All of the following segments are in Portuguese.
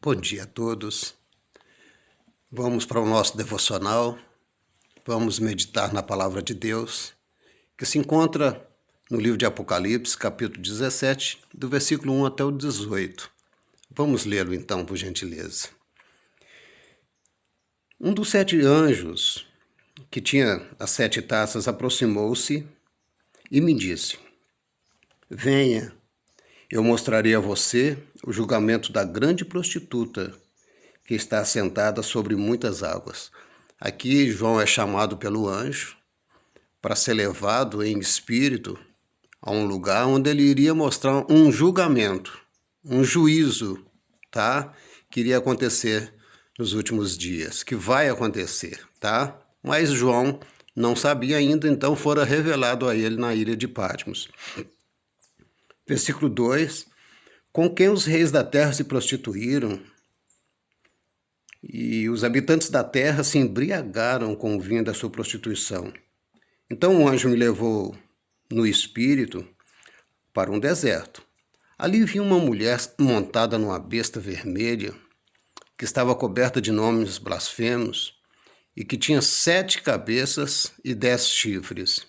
Bom dia a todos. Vamos para o nosso devocional. Vamos meditar na palavra de Deus, que se encontra no livro de Apocalipse, capítulo 17, do versículo 1 até o 18. Vamos lê-lo então, por gentileza. Um dos 7 anjos, que tinha as 7 taças, aproximou-se e me disse: Venha, eu mostrarei a você o julgamento da grande prostituta, que está assentada sobre muitas águas. Aqui João é chamado pelo anjo para ser levado em espírito a um lugar onde ele iria mostrar um julgamento, um juízo, tá? Que iria acontecer nos últimos dias, que vai acontecer, tá? Mas João não sabia ainda, então fora revelado a ele na ilha de Patmos. Versículo 2: Com quem os reis da terra se prostituíram, e os habitantes da terra se embriagaram com o vinho da sua prostituição. Então o anjo me levou no espírito para um deserto. Ali vi uma mulher montada numa besta vermelha, que estava coberta de nomes blasfemos, e que tinha 7 cabeças e 10 chifres.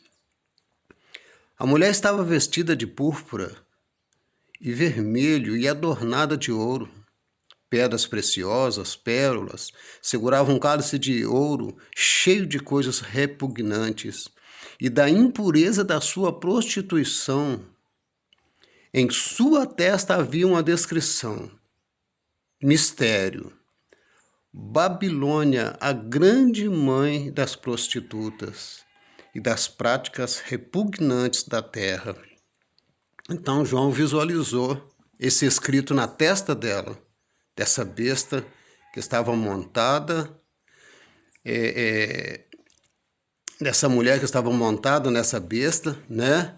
A mulher estava vestida de púrpura e vermelho e adornada de ouro. Pedras preciosas, pérolas, segurava um cálice de ouro cheio de coisas repugnantes e da impureza da sua prostituição. Em sua testa havia uma descrição: mistério. Babilônia, a grande mãe das prostitutas e das práticas repugnantes da terra. Então João visualizou esse escrito na testa dela, dessa besta que estava montada, dessa mulher que estava montada nessa besta, né?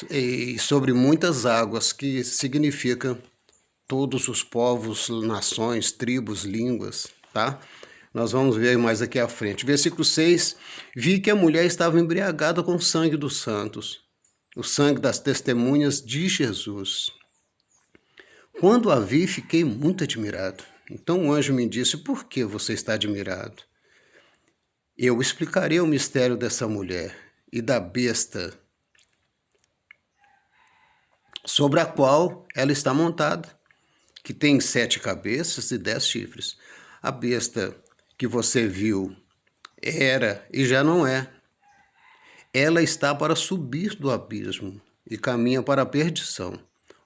E sobre muitas águas, que significa todos os povos, nações, tribos, línguas, tá? Nós vamos ver mais aqui à frente. Versículo 6, vi que a mulher estava embriagada com o sangue dos santos, o sangue das testemunhas de Jesus. Quando a vi, fiquei muito admirado. Então o anjo me disse: por que você está admirado? Eu explicarei o mistério dessa mulher e da besta sobre a qual ela está montada, que tem 7 cabeças e 10 chifres. A besta que você viu era e já não é. Ela está para subir do abismo e caminha para a perdição.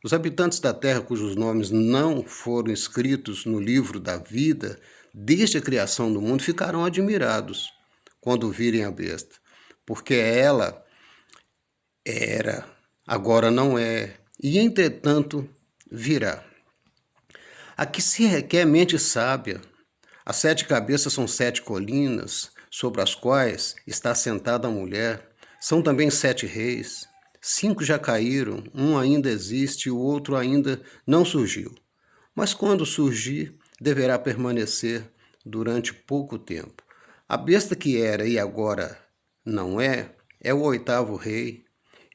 Os habitantes da terra, cujos nomes não foram escritos no livro da vida desde a criação do mundo, ficarão admirados quando virem a besta, porque ela era, agora não é, e entretanto virá. Aqui se requer mente sábia. As 7 cabeças são 7 colinas, sobre as quais está sentada a mulher. São também 7 reis. 5 já caíram, um ainda existe e o outro ainda não surgiu. Mas quando surgir, deverá permanecer durante pouco tempo. A besta que era e agora não é, é o 8º rei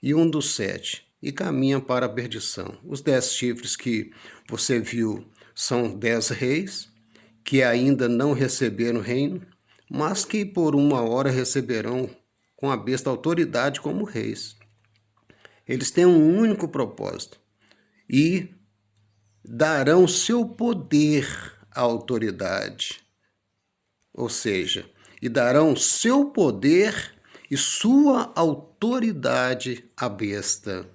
e um dos 7, e caminha para a perdição. Os 10 chifres que você viu são 10 reis, que ainda não receberam reino, mas que por uma hora receberão com a besta autoridade como reis. Eles têm um único propósito: e darão seu poder à autoridade. Ou seja, e darão seu poder e sua autoridade à besta.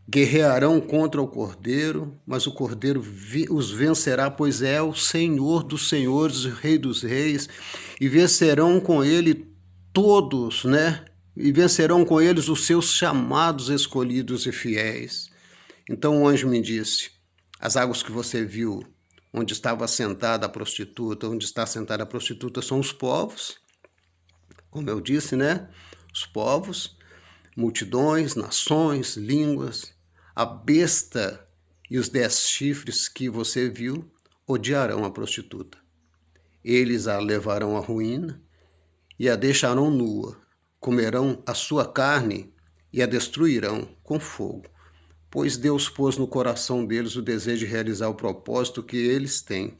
Guerrearão contra o Cordeiro, mas o Cordeiro os vencerá, pois é o Senhor dos senhores, o Rei dos reis, e vencerão com ele todos, né? E vencerão com eles os seus chamados, escolhidos e fiéis. Então o anjo me disse: as águas que você viu, onde estava sentada a prostituta, onde está sentada a prostituta, são os povos, como eu disse, né? Os povos, multidões, nações, línguas. A besta e os 10 chifres que você viu odiarão a prostituta. Eles a levarão à ruína e a deixarão nua. Comerão a sua carne e a destruirão com fogo, pois Deus pôs no coração deles o desejo de realizar o propósito que eles têm,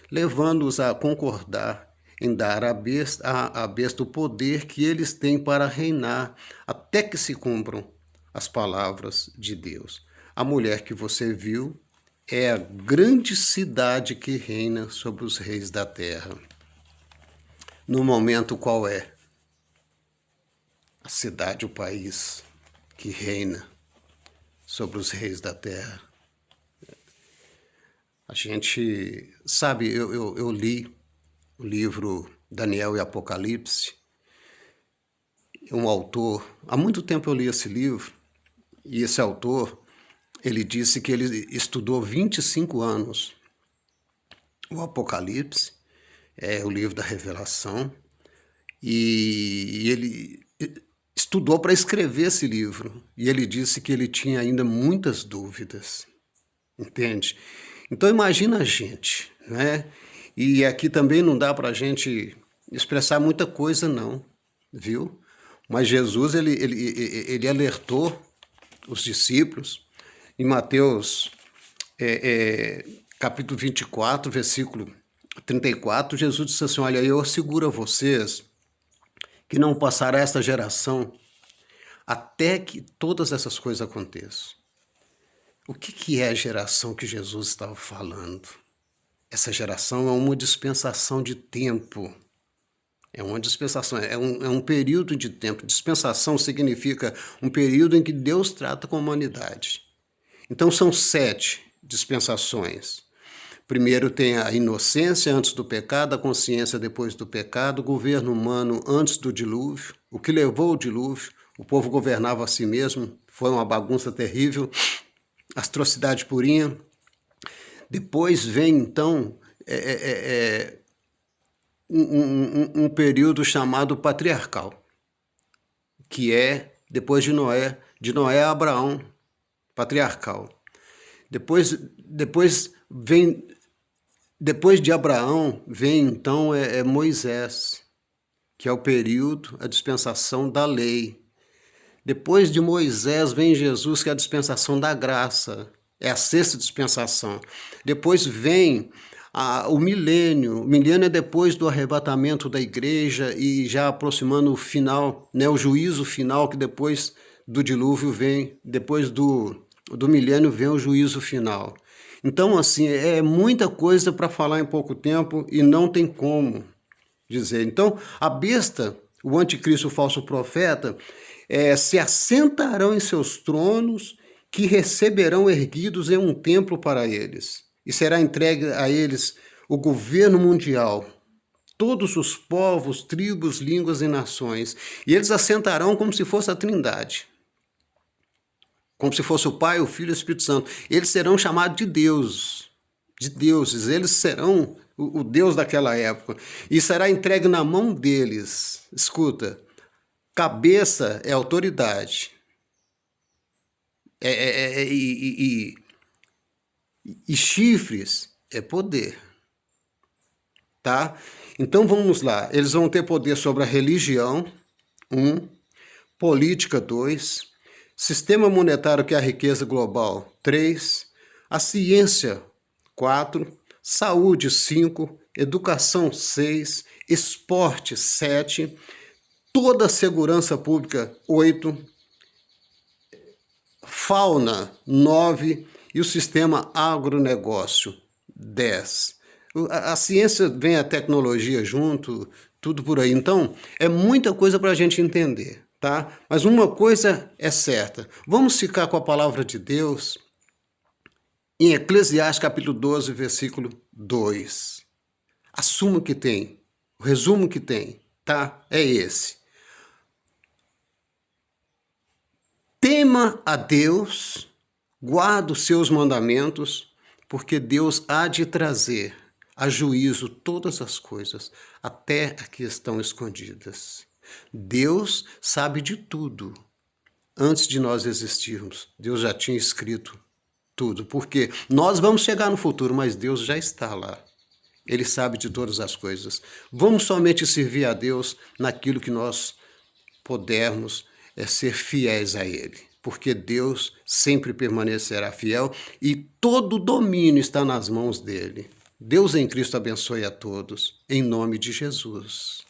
levando-os a concordar em dar à besta o poder que eles têm para reinar, até que se cumpram as palavras de Deus. A mulher que você viu é a grande cidade que reina sobre os reis da terra. No momento, qual é? A cidade, o país que reina sobre os reis da terra. A gente sabe, eu li o livro Daniel e Apocalipse. Um autor, há muito tempo eu li esse livro, e esse autor, ele disse que ele estudou 25 anos o Apocalipse, é o livro da Revelação, e ele estudou para escrever esse livro, e ele disse que ele tinha ainda muitas dúvidas, entende? Então imagina a gente, né? E aqui também não dá para a gente expressar muita coisa não, viu? Mas Jesus, ele alertou os discípulos em Mateus capítulo 24, versículo 34, Jesus disse assim, olha, eu asseguro a vocês que não passará esta geração até que todas essas coisas aconteçam. O que é a geração que Jesus estava falando? Essa geração é uma dispensação de tempo. É uma dispensação, é um período de tempo. Dispensação significa um período em que Deus trata com a humanidade. Então são 7 dispensações. Primeiro tem a inocência antes do pecado, a consciência depois do pecado, o governo humano antes do dilúvio, o que levou o dilúvio, o povo governava a si mesmo, foi uma bagunça terrível, atrocidade purinha. Depois vem então um período chamado patriarcal, que é depois de Noé a Abraão, patriarcal. Depois de Abraão vem então Moisés, que é o período, a dispensação da lei. Depois de Moisés vem Jesus, que é a dispensação da graça, é a 6ª dispensação. Depois vem o milênio. O milênio é depois do arrebatamento da igreja e já aproximando o final, né, o juízo final, que depois do dilúvio vem, depois do milênio vem o juízo final. Então, assim, é muita coisa para falar em pouco tempo e não tem como dizer. Então, a besta, o anticristo, o falso profeta, se assentarão em seus tronos, que receberão erguidos em um templo para eles. E será entregue a eles o governo mundial, todos os povos, tribos, línguas e nações. E eles assentarão como se fosse a Trindade, como se fosse o Pai, o Filho e o Espírito Santo. Eles serão chamados de deuses. Eles serão o Deus daquela época. E será entregue na mão deles. Escuta, cabeça é autoridade. E chifres é poder. Tá? Então vamos lá. Eles vão ter poder sobre a religião, 1, política, 2, sistema monetário, que é a riqueza global, 3, a ciência, 4, saúde, 5, educação, 6, esporte, 7, toda a segurança pública, 8, fauna, 9, e o sistema agronegócio, 10. A ciência vem a tecnologia junto, tudo por aí. Então, é muita coisa para a gente entender, tá? Mas uma coisa é certa. Vamos ficar com a palavra de Deus em Eclesiastes capítulo 12, versículo 2. Assuma o que tem, o resumo que tem, tá? É esse. Tema a Deus, guarda os seus mandamentos, porque Deus há de trazer a juízo todas as coisas, até as que estão escondidas. Deus sabe de tudo. Antes de nós existirmos, Deus já tinha escrito tudo, porque nós vamos chegar no futuro, mas Deus já está lá. Ele sabe de todas as coisas. Vamos somente servir a Deus naquilo que nós pudermos ser fiéis a Ele. porque Deus sempre permanecerá fiel e todo domínio está nas mãos dele. Deus em Cristo abençoe a todos, em nome de Jesus.